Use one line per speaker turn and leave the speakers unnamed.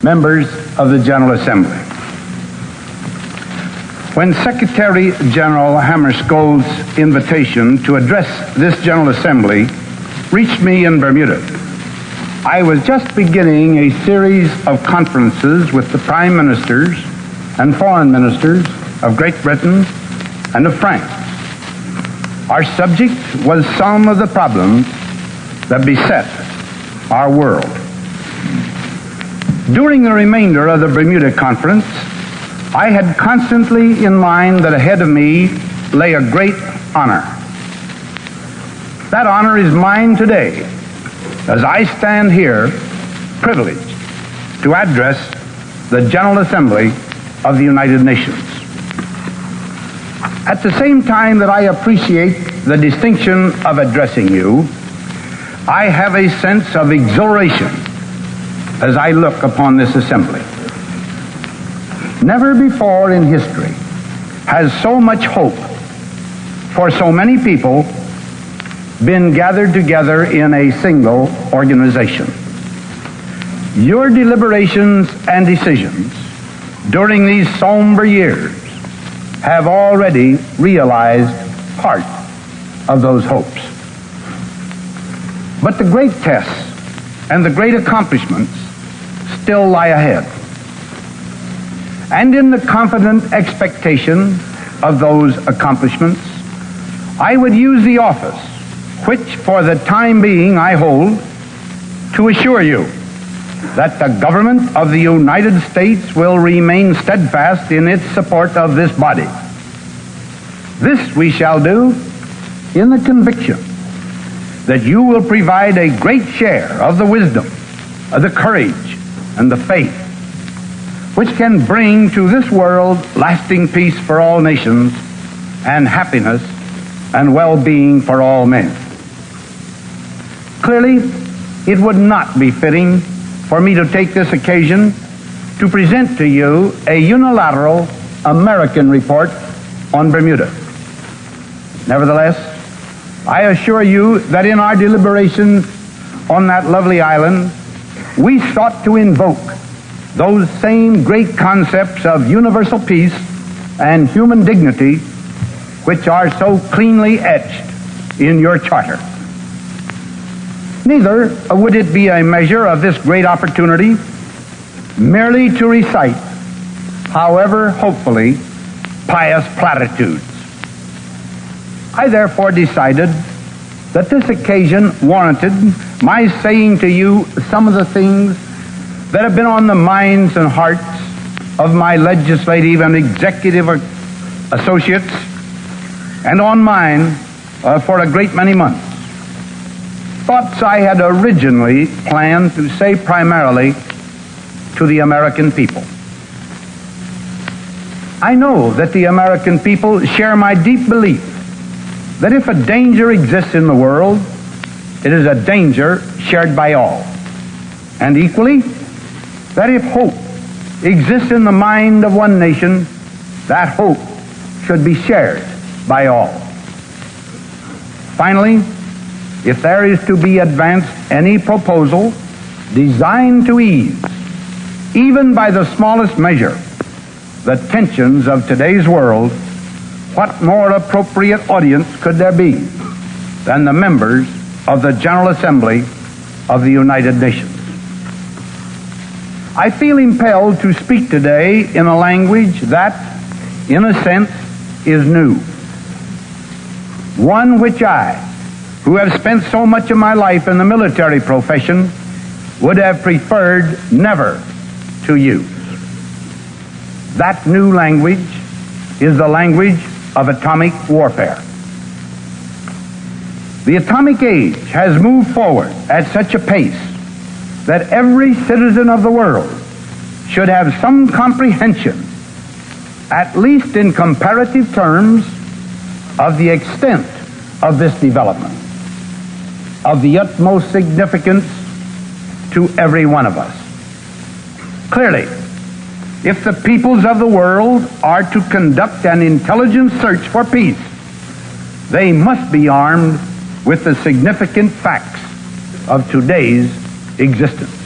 Members of the General Assembly. When Secretary General Hammarskjöld's invitation to address this General Assembly reached me in Bermuda, I was just beginning a series of conferences with the Prime Ministers and Foreign Ministers of Great Britain and of France. Our subject was some of the problems that beset our world. During the remainder of the Bermuda Conference, I had constantly in mind that ahead of me lay a great honor. That honor is mine today, as I stand here privileged to address the General Assembly of the United Nations. At the same time that I appreciate the distinction of addressing you, I have a sense of exhilaration as I look upon this assembly. Never before in history has so much hope for so many people been gathered together in a single organization. Your deliberations and decisions during these somber years have already realized part of those hopes. But the great tests and the great accomplishments still lie ahead. And in the confident expectation of those accomplishments, I would use the office which for the time being I hold to assure you that the government of the United States will remain steadfast in its support of this body. This we shall do in the conviction that you will provide a great share of the wisdom, of the courage, and the faith which can bring to this world lasting peace for all nations and happiness and well-being for all men. Clearly, it would not be fitting for me to take this occasion to present to you a unilateral American report on Bermuda. Nevertheless, I assure you that in our deliberations on that lovely island, we sought to invoke those same great concepts of universal peace and human dignity which are so cleanly etched in your charter. Neither would it be a measure of this great opportunity merely to recite, however hopefully, pious platitudes. I therefore decided that this occasion warranted my saying to you some of the things that have been on the minds and hearts of my legislative and executive associates and on mine for a great many months. Thoughts I had originally planned to say primarily to the American people. I know that the American people share my deep belief that if a danger exists in the world, it is a danger shared by all. And equally, that if hope exists in the mind of one nation, that hope should be shared by all. Finally, if there is to be advanced any proposal designed to ease, even by the smallest measure, the tensions of today's world, what more appropriate audience could there be than the members of the General Assembly of the United Nations? I feel impelled to speak today in a language that, in a sense, is new. One which I, who have spent so much of my life in the military profession, would have preferred never to use. That new language is the language of atomic warfare. The atomic age has moved forward at such a pace that every citizen of the world should have some comprehension, at least in comparative terms, of the extent of this development, of the utmost significance to every one of us. Clearly, if the peoples of the world are to conduct an intelligent search for peace, they must be armed with the significant facts of today's existence.